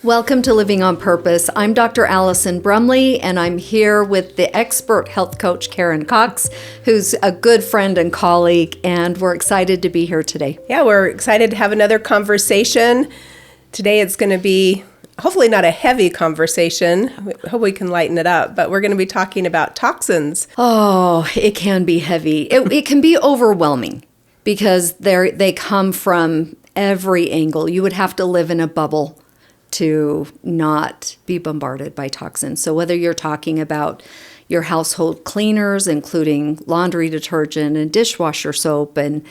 Welcome to Living on Purpose. I'm Dr. Allison Brumley, and I'm here with the expert health coach, Karen Cox, who's a good friend and colleague, and we're excited to be here today. Yeah, we're excited to have another conversation. Today it's going to be hopefully not a heavy conversation. I hope we can lighten it up, but we're going to be talking about toxins. Oh, it can be heavy. It can be overwhelming because they come from every angle. You would have to live in a bubble to not be bombarded by toxins. So whether you're talking about your household cleaners, including laundry detergent and dishwasher soap and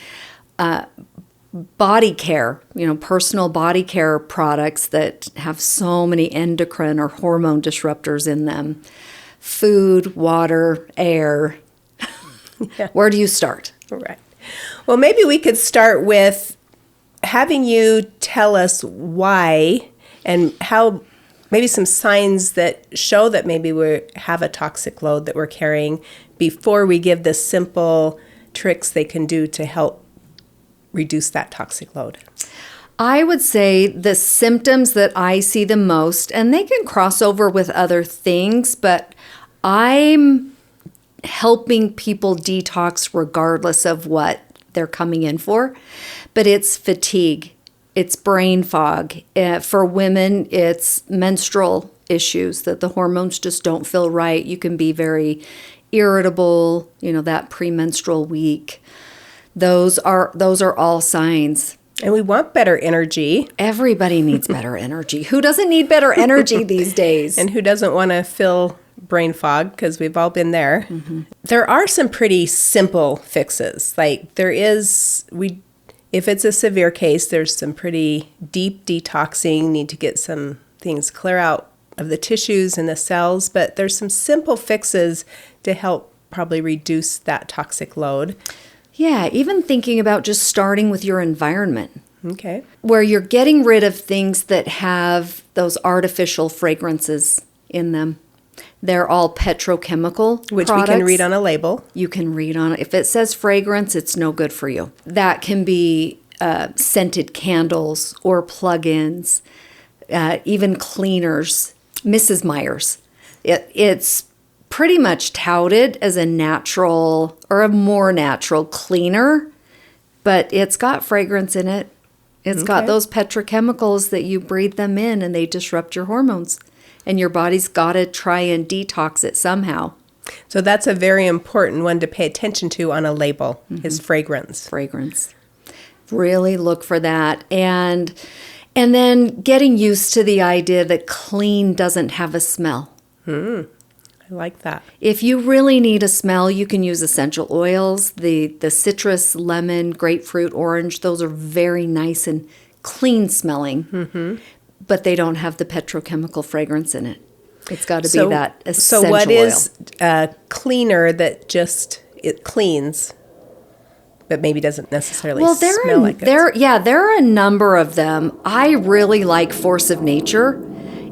body care, personal body care products that have so many endocrine or hormone disruptors in them, food, water, air. Yeah. Where do you start? Right. Well, maybe we could start with having you tell us why and how, maybe some signs that show that maybe we have a toxic load that we're carrying before we give the simple tricks they can do to help reduce that toxic load. I would say the symptoms that I see the most, and they can cross over with other things, but I'm helping people detox regardless of what they're coming in for. But it's fatigue. It's brain fog. For women, it's menstrual issues, that the hormones just don't feel right. You can be very irritable, that premenstrual week. Those are all signs. And we want better energy. Everybody needs better energy. Who doesn't need better energy these days? And who doesn't want to feel brain fog? Because we've all been there. Mm-hmm. There are some pretty simple fixes. Like if it's a severe case, there's some pretty deep detoxing. Need to get some things clear out of the tissues and the cells. But there's some simple fixes to help probably reduce that toxic load. Yeah, even thinking about just starting with your environment. Okay. Where you're getting rid of things that have those artificial fragrances in them. They're all petrochemical Which products. we can read on a label. You can read on it. If it says fragrance, it's no good for you. That can be scented candles or plug-ins, even cleaners. Mrs. Meyer's. It's pretty much touted as a natural or a more natural cleaner, but it's got fragrance in it. It's got those petrochemicals that you breathe them in and they disrupt your hormones. And your body's got to try and detox it somehow. So that's a very important one to pay attention to on a label, is fragrance. Fragrance. Really look for that. And then getting used to the idea that clean doesn't have a smell. I like that. If you really need a smell, you can use essential oils. The citrus, lemon, grapefruit, orange, those are very nice and clean smelling. Mm-hmm. But they don't have the petrochemical fragrance in it. It's got to be that essential oil. So what is a cleaner that it cleans, but maybe doesn't necessarily smell like it? There are a number of them. I really like Force of Nature.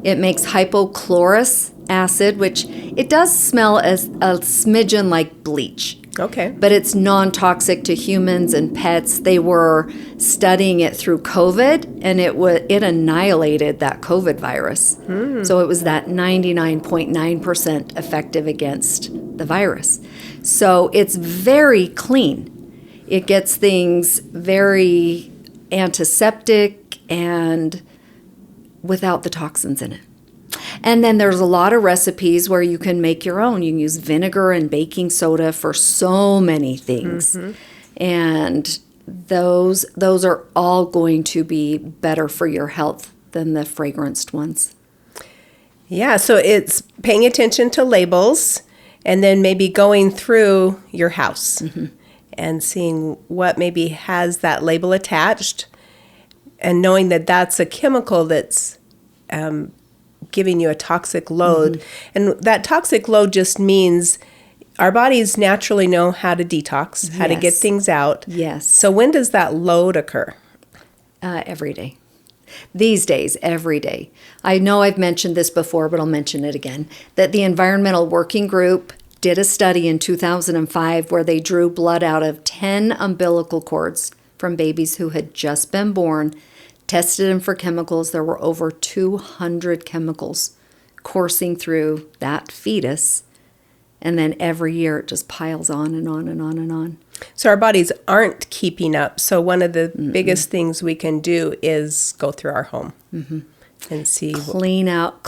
It makes hypochlorous acid, which it does smell as a smidgen like bleach. Okay. But it's non-toxic to humans and pets. They were studying it through COVID, and it annihilated that COVID virus. So it was that 99.9% effective against the virus. So it's very clean. It gets things very antiseptic and without the toxins in it. And then there's a lot of recipes where you can make your own. You can use vinegar and baking soda for so many things. Mm-hmm. And those are all going to be better for your health than the fragranced ones. Yeah, so it's paying attention to labels and then maybe going through your house and seeing what maybe has that label attached and knowing that that's a chemical that's giving you a toxic load. And that toxic load just means our bodies naturally know how to detox, how to get things out. Yes. So when does that load occur? Every day. These days, every day. I know I've mentioned this before, but I'll mention it again, that the Environmental Working Group did a study in 2005 where they drew blood out of 10 umbilical cords from babies who had just been born tested them for chemicals. There were over 200 chemicals coursing through that fetus. And then every year it just piles on and on and on and on. So our bodies aren't keeping up. So one of the biggest things we can do is go through our home and see. Clean up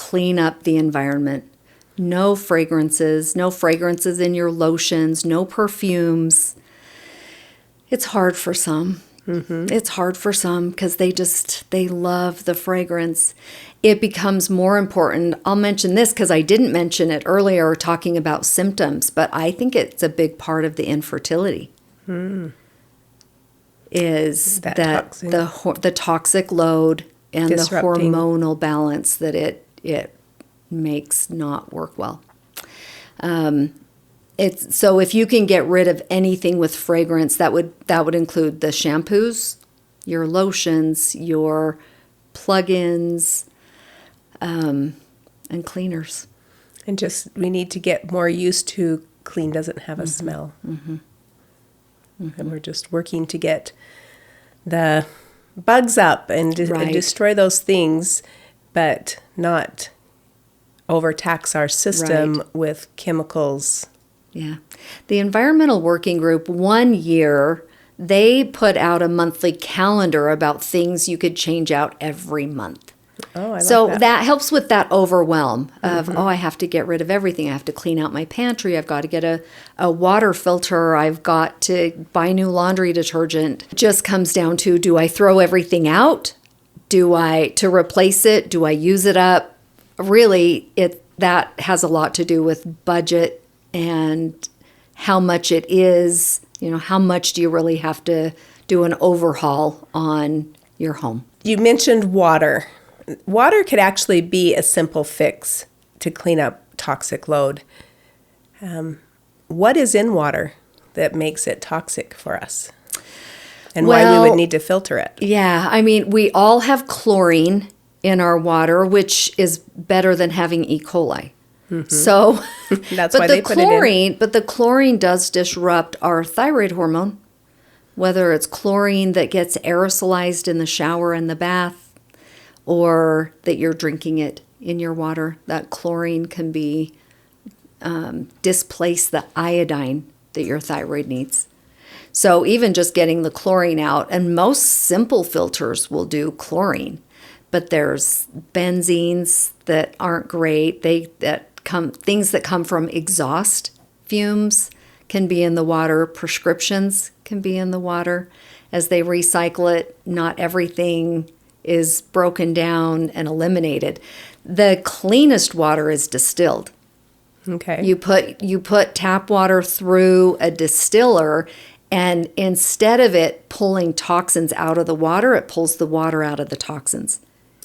the environment. No fragrances in your lotions, no perfumes. It's hard for some. It's hard for some because they love the fragrance. It becomes more important. I'll mention this because I didn't mention it earlier talking about symptoms, but I think it's a big part of the infertility. Is that the toxic load and Disrupting. the hormonal balance that it makes not work well. So if you can get rid of anything with fragrance, that would include the shampoos, your lotions, your plug-ins, and cleaners. And we need to get more used to clean doesn't have a smell. And we're just working to get the bugs up and destroy those things, but not overtax our system with chemicals. Yeah. The Environmental Working Group, 1 year, they put out a monthly calendar about things you could change out every month. Oh, I So like that helps with that overwhelm of, I have to get rid of everything. I have to clean out my pantry. I've got to get a water filter. I've got to buy new laundry detergent. It just comes down to, do I throw everything out? To replace it? Do I use it up? Really, that has a lot to do with budget and how much it is. How much do you really have to do an overhaul on your home? You mentioned water. Water could actually be a simple fix to clean up toxic load. What is in water that makes it toxic for us? And why we would need to filter it? Yeah, we all have chlorine in our water, which is better than having E. coli. So that's why they put it in. But the chlorine does disrupt our thyroid hormone, whether it's chlorine that gets aerosolized in the shower and the bath, or that you're drinking it in your water. That chlorine can be displace the iodine that your thyroid needs. So even just getting the chlorine out, and most simple filters will do chlorine, but there's benzenes that aren't great. Things that come from exhaust fumes can be in the water. Prescriptions can be in the water. As they recycle it, not everything is broken down and eliminated. The cleanest water is distilled. Okay. You put tap water through a distiller, and instead of it pulling toxins out of the water, it pulls the water out of the toxins.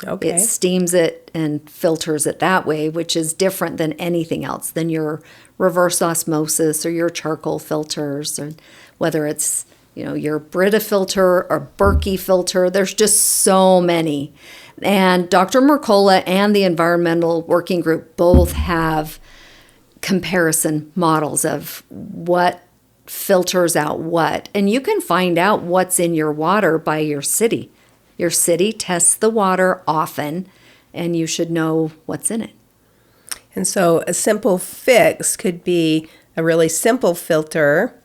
Okay. It steams it and filters it that way, which is different than anything else, than your reverse osmosis or your charcoal filters, or whether it's your Brita filter or Berkey filter. There's just so many. And Dr. Mercola and the Environmental Working Group both have comparison models of what filters out what. And you can find out what's in your water by your city. Your city tests the water often, and you should know what's in it. And so a simple fix could be a really simple filter.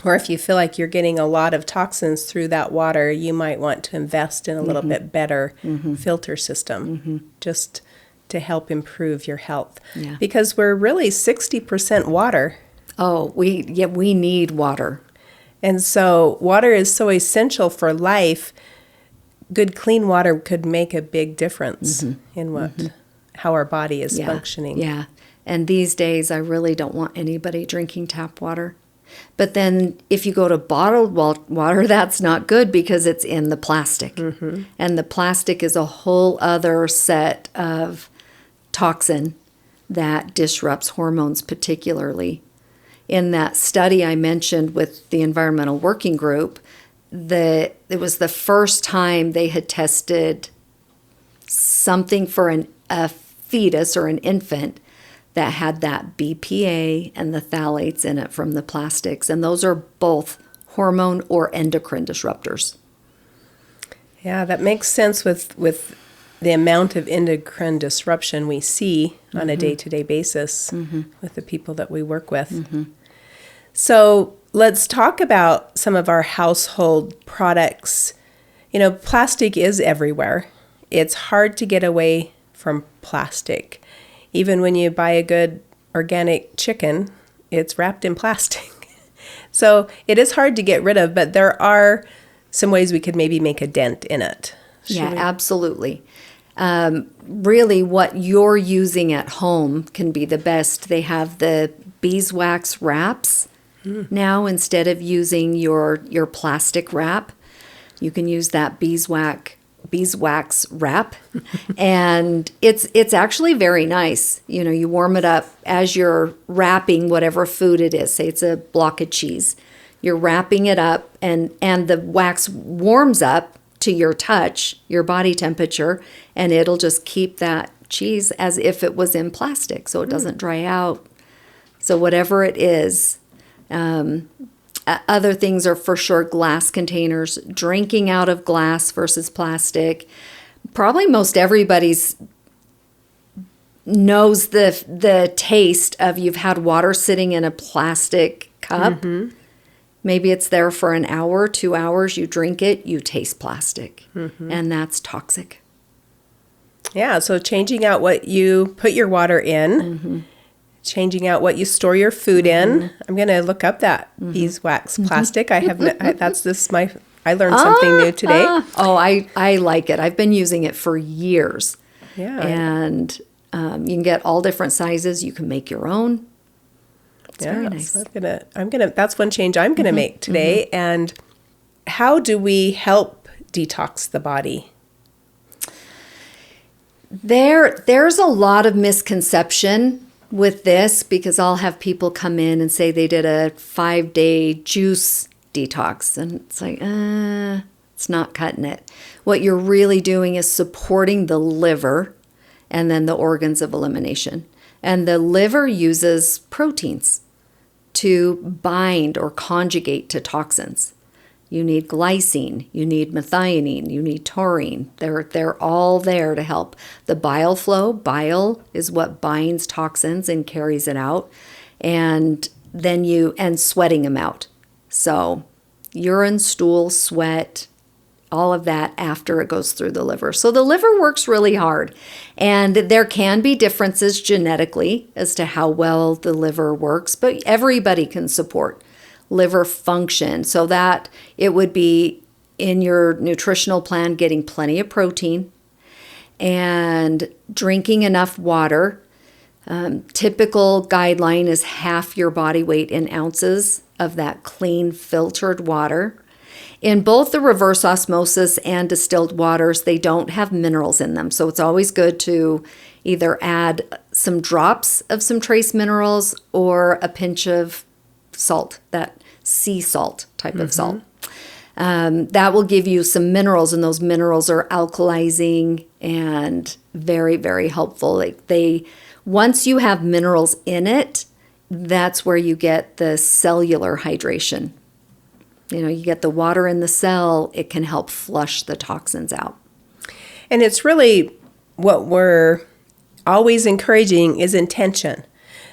Or if you feel like you're getting a lot of toxins through that water, you might want to invest in a little bit better filter system just to help improve your health. Yeah. Because we're really 60% water. Oh, we need water. And so water is so essential for life. Good clean water could make a big difference in how our body is functioning. Yeah. And these days, I really don't want anybody drinking tap water. But then if you go to bottled water, that's not good because it's in the plastic. And the plastic is a whole other set of toxin that disrupts hormones particularly. In that study I mentioned with the Environmental Working Group, it was the first time they had tested something for a fetus or an infant that had that BPA and the phthalates in it from the plastics. And those are both hormone or endocrine disruptors. Yeah, that makes sense with the amount of endocrine disruption we see on a day-to-day basis with the people that we work with. So let's talk about some of our household products. You know, plastic is everywhere. It's hard to get away from plastic. Even when you buy a good organic chicken, it's wrapped in plastic. So it is hard to get rid of, but there are some ways we could maybe make a dent in it. Absolutely. Really, what you're using at home can be the best. They have the beeswax wraps now instead of using your plastic wrap. You can use that beeswax wrap, and it's actually very nice. You know, you warm it up as you're wrapping whatever food it is. Say it's a block of cheese. You're wrapping it up, and the wax warms up to your touch, your body temperature, and it'll just keep that cheese as if it was in plastic, so it doesn't dry out. So whatever it is, other things are for sure glass containers, drinking out of glass versus plastic. Probably most everybody's knows the taste of you've had water sitting in a plastic cup. Maybe it's there for an hour, 2 hours, you drink it, you taste plastic, and that's toxic. Yeah, so changing out what you put your water in, changing out what you store your food in. I'm going to look up that beeswax plastic. I learned something new today. I like it. I've been using it for years. Yeah. And you can get all different sizes. You can make your own. It's very nice. So that's one change I'm going to make today. And how do we help detox the body? There's a lot of misconception with this, because I'll have people come in and say they did a 5-day juice detox, and it's like, it's not cutting it. What you're really doing is supporting the liver and then the organs of elimination. And the liver uses proteins to bind or conjugate to toxins. You need glycine, you need methionine, you need taurine. They're all there to help the bile flow. Bile is what binds toxins and carries it out, and then sweating them out. So urine, stool, sweat, all of that after it goes through the liver. So the liver works really hard, and there can be differences genetically as to how well the liver works, but everybody can support liver function, so that it would be in your nutritional plan getting plenty of protein and drinking enough water. Typical guideline is half your body weight in ounces of that clean filtered water. In both the reverse osmosis and distilled waters, they don't have minerals in them, so it's always good to either add some drops of some trace minerals or a pinch of salt, that sea salt type of salt. That will give you some minerals, and those minerals are alkalizing and very, very helpful. Once you have minerals in it, that's where you get the cellular hydration. You know, you get the water in the cell, it can help flush the toxins out. And it's really what we're always encouraging is intention.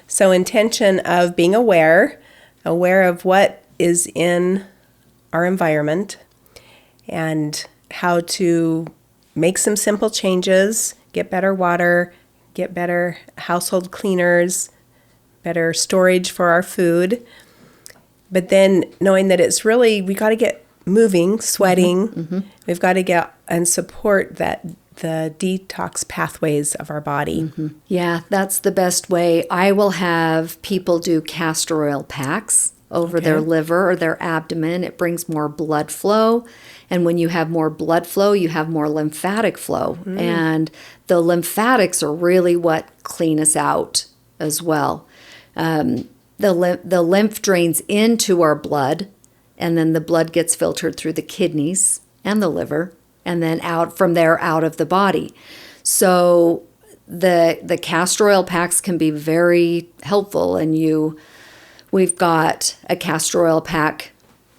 So intention of being aware of what is in our environment and how to make some simple changes, get better water, get better household cleaners, better storage for our food. But then knowing that it's really, we got to get moving, sweating. We've got to get and support the detox pathways of our body. Yeah, that's the best way. I will have people do castor oil packs over their liver or their abdomen. It brings more blood flow. And when you have more blood flow, you have more lymphatic flow. And the lymphatics are really what clean us out as well. The lymph drains into our blood, and then the blood gets filtered through the kidneys and the liver, and then out from there out of the body. So the castor oil packs can be very helpful, and we've got a castor oil pack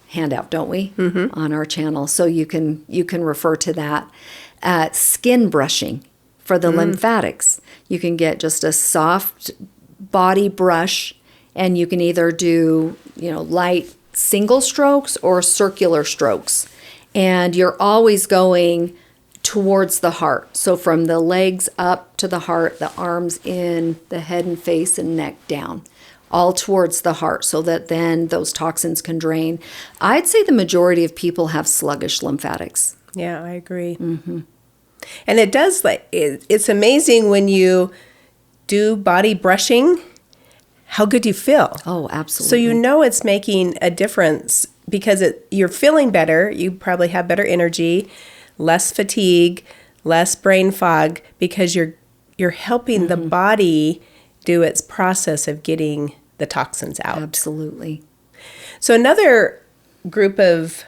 handout, don't we, on our channel? So you can refer to that. Skin brushing for the lymphatics. You can get just a soft body brush, and you can either do, light single strokes or circular strokes. And you're always going towards the heart. So from the legs up to the heart, the arms in, the head and face and neck down, all towards the heart, so that then those toxins can drain. I'd say the majority of people have sluggish lymphatics. Yeah, I agree. Mm-hmm. And it does, it's amazing when you do body brushing, how good you feel. Oh, absolutely. So you know it's making a difference because you're feeling better. You probably have better energy, less fatigue, less brain fog, because you're helping the body do its process of getting the toxins out. Absolutely. So another group of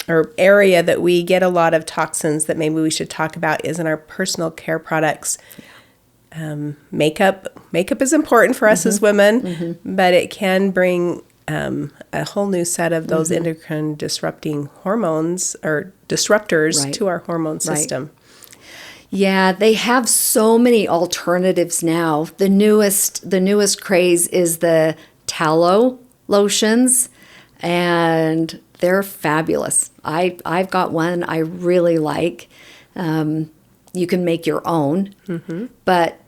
or area that we get a lot of toxins that maybe we should talk about is in our personal care products. Makeup is important for us as women, but it can bring a whole new set of those endocrine disrupting hormones or disruptors to our hormone system. Yeah, they have so many alternatives now. The newest craze is the tallow lotions, and they're fabulous. I've got one I really like. You can make your own, but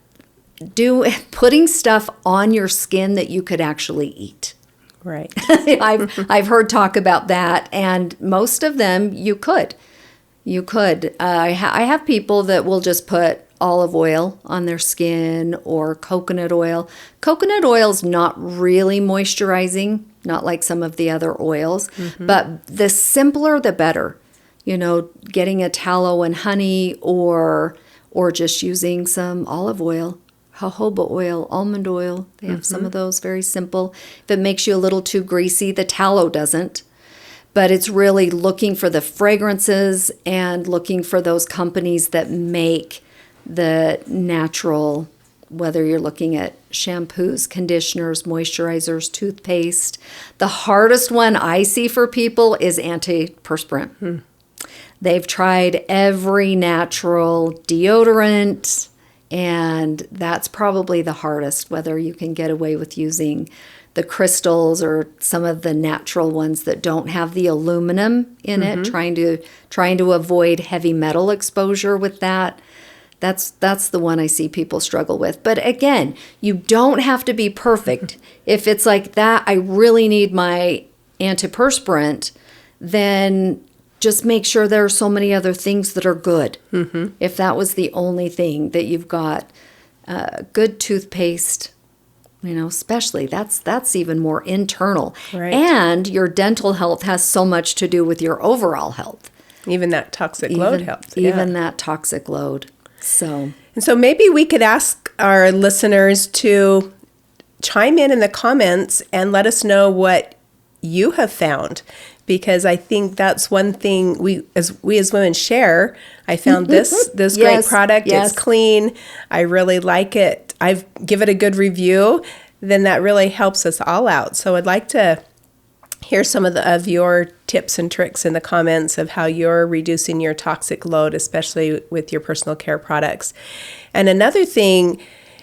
putting stuff on your skin that you could actually eat. Right. I've heard talk about that, and most of them you could. I have people that will just put olive oil on their skin or coconut oil. Coconut oil's not really moisturizing, not like some of the other oils, but the simpler the better. Getting a tallow and honey or just using some olive oil, jojoba oil, almond oil. They have some of those, very simple. If it makes you a little too greasy, the tallow doesn't. But it's really looking for the fragrances and looking for those companies that make the natural, whether you're looking at shampoos, conditioners, moisturizers, toothpaste. The hardest one I see for people is antiperspirant. They've tried every natural deodorant, and that's probably the hardest, whether you can get away with using the crystals or some of the natural ones that don't have the aluminum in it, trying to avoid heavy metal exposure with that. That's the one I see people struggle with. But again, you don't have to be perfect. If it's like that, I really need my antiperspirant, then just make sure there are so many other things that are good. If that was the only thing that you've got, good toothpaste, especially that's even more internal. Right. And your dental health has so much to do with your overall health. Even that toxic load helps. Even that toxic load. So maybe we could ask our listeners to chime in the comments and let us know what you have found, because I think that's one thing we as women share. I found this great product. Yes. It's clean. I really like it. I've give it a good review. Then that really helps us all out. So I'd like to hear some of your tips and tricks in the comments of how you're reducing your toxic load, especially with your personal care products. And another thing,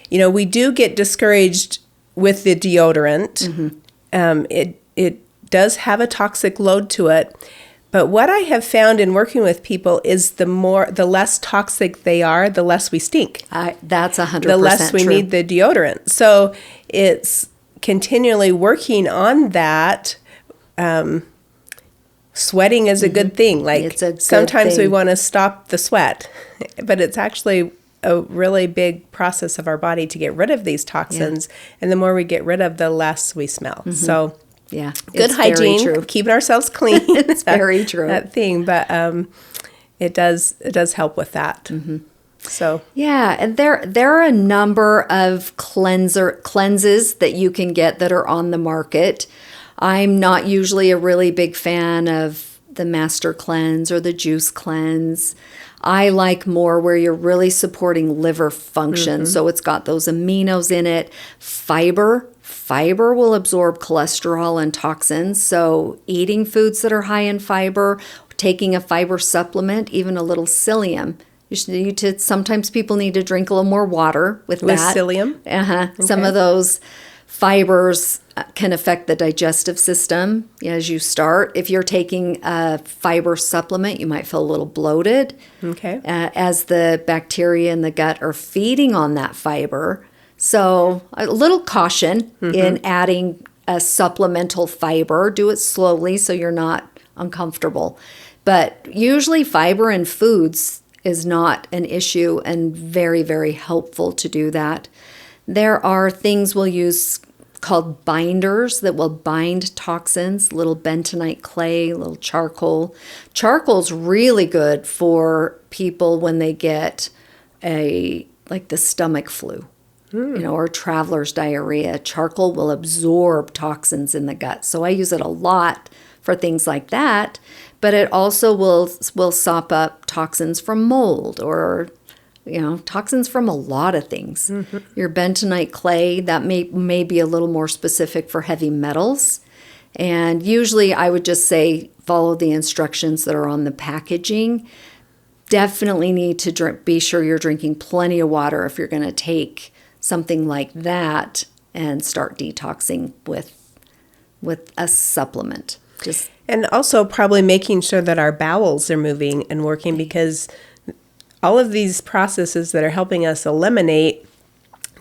we do get discouraged with the deodorant. It does have a toxic load to it. But what I have found in working with people is the less toxic they are, the less we stink. That's 100% the less we true. need the deodorant. So it's continually working on that. Sweating is a good thing. Sometimes we want to stop the sweat, but it's actually a really big process of our body to get rid of these toxins. And the more we get rid of, the less we smell. So good hygiene, keeping ourselves clean. It's very true. That thing, but it does help with that. So and there are a number of cleanses that you can get that are on the market. I'm not usually a really big fan of the Master Cleanse or the Juice Cleanse. I like more where you're really supporting liver function. So it's got those aminos in it, fiber Fiber will absorb cholesterol and toxins. So eating foods that are high in fiber, taking a fiber supplement, even a little psyllium. You should need to, sometimes people need to drink a little more water with that. Psyllium? Uh-huh. Okay. Some of those fibers can affect the digestive system as you start. If you're taking a fiber supplement, you might feel a little bloated. Okay. As the bacteria in the gut are feeding on that fiber. So a little caution in adding a supplemental fiber. Do it slowly so you're not uncomfortable. But usually fiber in foods is not an issue and very, very helpful to do that. There are things we'll use called binders that will bind toxins, little bentonite clay, little charcoal. Charcoal's really good for people when they get like the stomach flu. Or traveler's diarrhea. Charcoal will absorb toxins in the gut. So I use it a lot for things like that, but it also will sop up toxins from mold or toxins from a lot of things. Your bentonite clay, that may be a little more specific for heavy metals. And usually I would just say follow the instructions that are on the packaging. Definitely need to be sure you're drinking plenty of water if you're going to take something like that and start detoxing with a supplement. And also probably making sure that our bowels are moving and working, because all of these processes that are helping us eliminate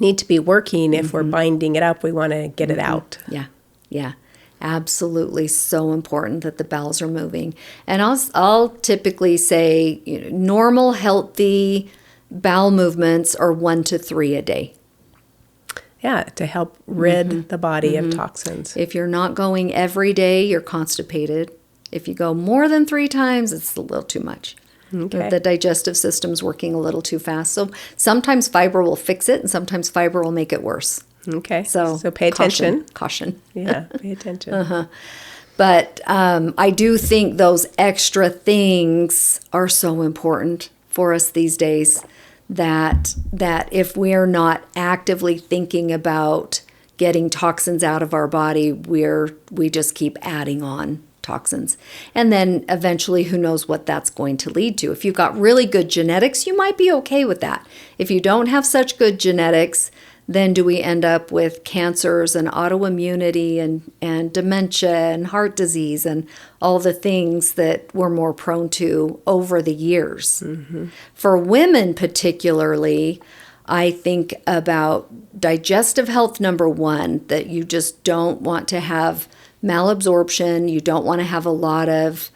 need to be working. If we're binding it up, we want to get it out. Yeah. Absolutely, so important that the bowels are moving. And I'll typically say normal, healthy bowel movements are 1 to 3 a day. Yeah, to help rid the body of toxins. If you're not going every day, you're constipated. If you go more than 3 times, it's a little too much. Okay. The digestive system's working a little too fast. So sometimes fiber will fix it, and sometimes fiber will make it worse. Okay. So pay attention. Caution. Yeah, pay attention. But I do think those extra things are so important for us these days that if we're not actively thinking about getting toxins out of our body, we just keep adding on toxins. And then eventually, who knows what that's going to lead to. If you've got really good genetics, you might be okay with that. If you don't have such good genetics, then do we end up with cancers and autoimmunity and dementia and heart disease and all the things that we're more prone to over the years. For women particularly, I think about digestive health, number one, that you just don't want to have malabsorption. You don't want to have a lot of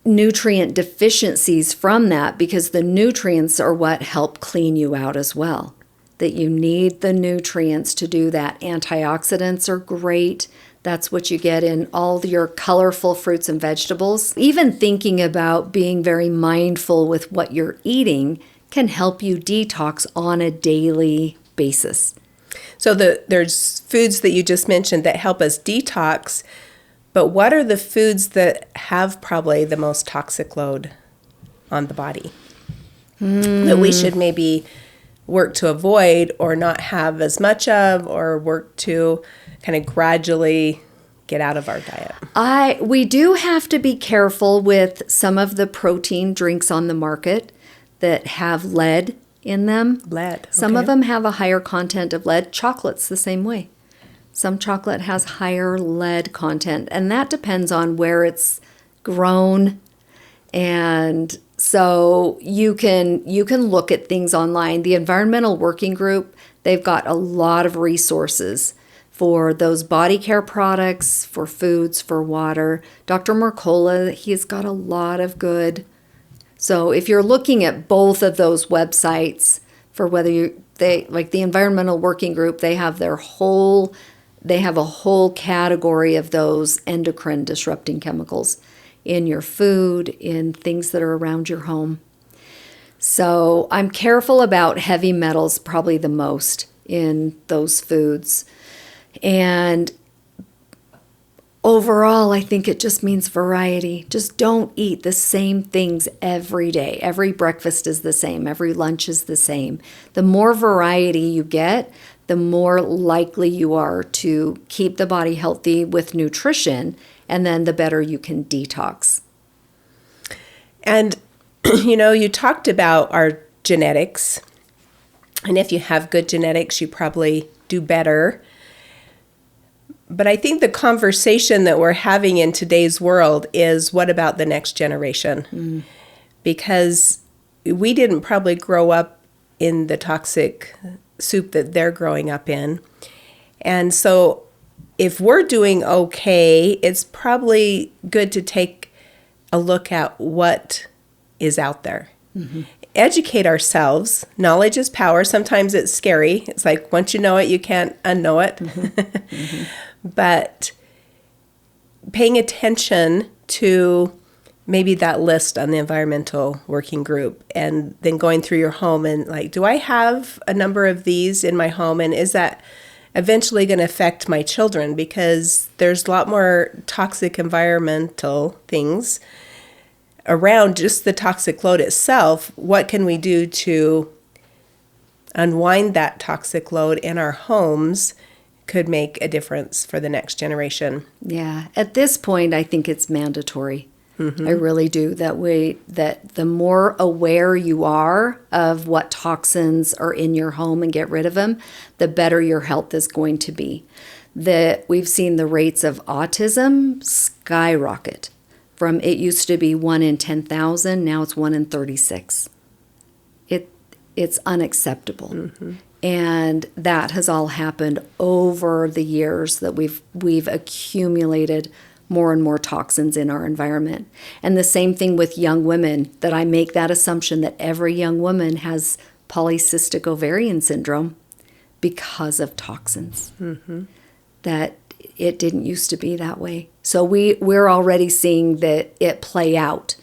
nutrient deficiencies from that, because the nutrients are what help clean you out as well. That you need the nutrients to do that. Antioxidants are great. That's what you get in all your colorful fruits and vegetables. Even thinking about being very mindful with what you're eating can help you detox on a daily basis. So there's foods that you just mentioned that help us detox, but what are the foods that have probably the most toxic load on the body that we should maybe work to avoid or not have as much of, or work to kind of gradually get out of our diet? We do have to be careful with some of the protein drinks on the market that have lead in them. Lead. Some okay. of them have a higher content of lead. Chocolate's the same way. Some chocolate has higher lead content, and that depends on where it's grown. And so you can look at things online. The Environmental Working Group, they've got a lot of resources for those body care products, for foods, for water. Dr. Mercola, he's got a lot of good. So if you're looking at both of those websites for whether like the Environmental Working Group, they have a whole category of those endocrine disrupting chemicals in your food, in things that are around your home. So I'm careful about heavy metals probably the most in those foods. And overall, I think it just means variety. Just don't eat the same things every day. Every breakfast is the same. Every lunch is the same. The more variety you get, the more likely you are to keep the body healthy with nutrition, and then the better you can detox. And, you talked about our genetics. And if you have good genetics, you probably do better. But I think the conversation that we're having in today's world is, what about the next generation? Because we didn't probably grow up in the toxic soup that they're growing up in. And so if we're doing okay, it's probably good to take a look at what is out there. Educate ourselves. Knowledge is power. Sometimes it's scary. It's like, once you know it, you can't unknow it. But paying attention to maybe that list on the environmental working group, and then going through your home and like, do I have a number of these in my home? And is that eventually going to affect my children? Because there's a lot more toxic environmental things around just the toxic load itself. What can we do to unwind that toxic load in our homes could make a difference for the next generation? Yeah. At this point, I think it's mandatory. I really do. That the more aware you are of what toxins are in your home and get rid of them, the better your health is going to be. We've seen the rates of autism skyrocket. From it used to be 1 in 10,000, now it's 1 in 36. It's unacceptable. And that has all happened over the years that we've accumulated more and more toxins in our environment. And the same thing with young women, that I make that assumption that every young woman has polycystic ovarian syndrome because of toxins. That it didn't used to be that way. So we're already seeing that it play out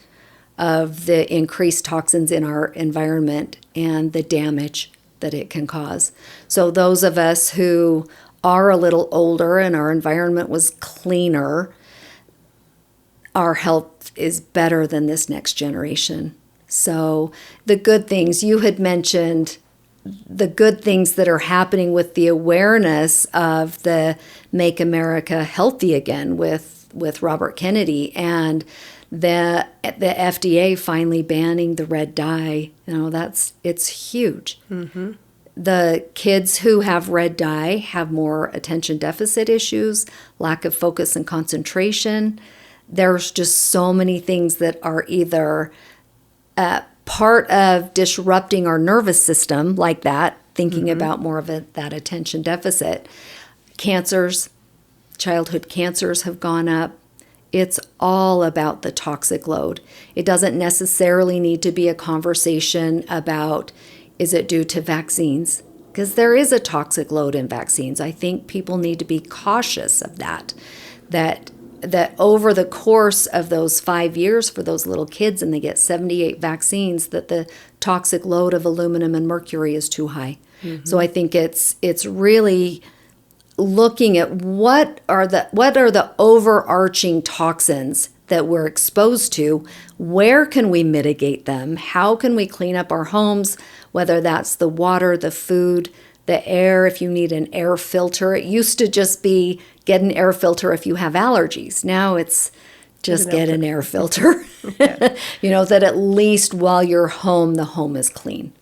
of the increased toxins in our environment and the damage that it can cause. So those of us who are a little older and our environment was cleaner, our health is better than this next generation. So the good things, you had mentioned the good things that are happening with the awareness of the Make America Healthy Again with Robert Kennedy, and the FDA finally banning the red dye. It's huge. The kids who have red dye have more attention deficit issues, lack of focus and concentration. There's just so many things that are either part of disrupting our nervous system, like that, thinking about more of that attention deficit. Cancers, childhood cancers have gone up. It's all about the toxic load. It doesn't necessarily need to be a conversation about, is it due to vaccines? Because there is a toxic load in vaccines. I think people need to be cautious of that over the course of those 5 years for those little kids, and they get 78 vaccines, that the toxic load of aluminum and mercury is too high. So I think it's really looking at what are the overarching toxins that we're exposed to, where can we mitigate them, how can we clean up our homes, whether that's the water, the food, the air, if you need an air filter. It used to just be get an air filter if you have allergies. Now it's just get an air filter. That at least while you're home, the home is clean.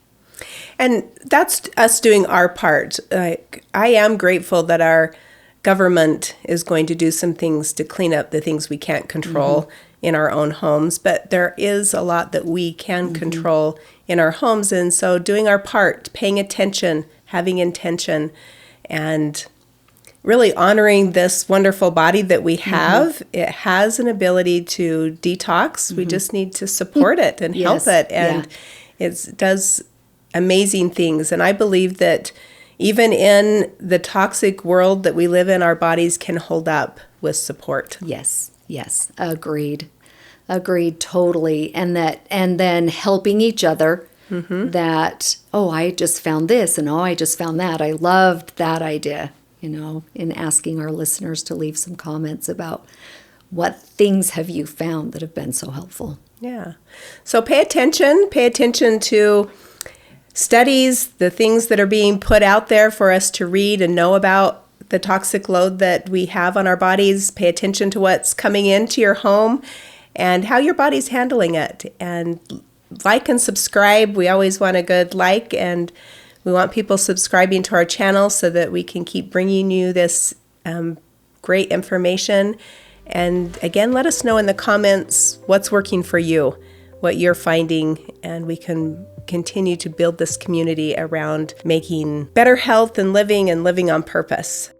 And that's us doing our part. Like, I am grateful that our government is going to do some things to clean up the things we can't control in our own homes, but there is a lot that we can control in our homes. And so doing our part, paying attention, having intention, and really honoring this wonderful body that we have. It has an ability to detox. We just need to support it and help it. And it does amazing things. And I believe that even in the toxic world that we live in, our bodies can hold up with support. Yes, agreed totally. And then helping each other. That, I just found this, and I just found that. I loved that idea, in asking our listeners to leave some comments about what things have you found that have been so helpful. Yeah. So pay attention to studies, the things that are being put out there for us to read and know about the toxic load that we have on our bodies. Pay attention to what's coming into your home and how your body's handling it. And like and subscribe. We always want a good like, and we want people subscribing to our channel so that we can keep bringing you this great information. And again, let us know in the comments what's working for you, what you're finding, and we can continue to build this community around making better health and living on purpose.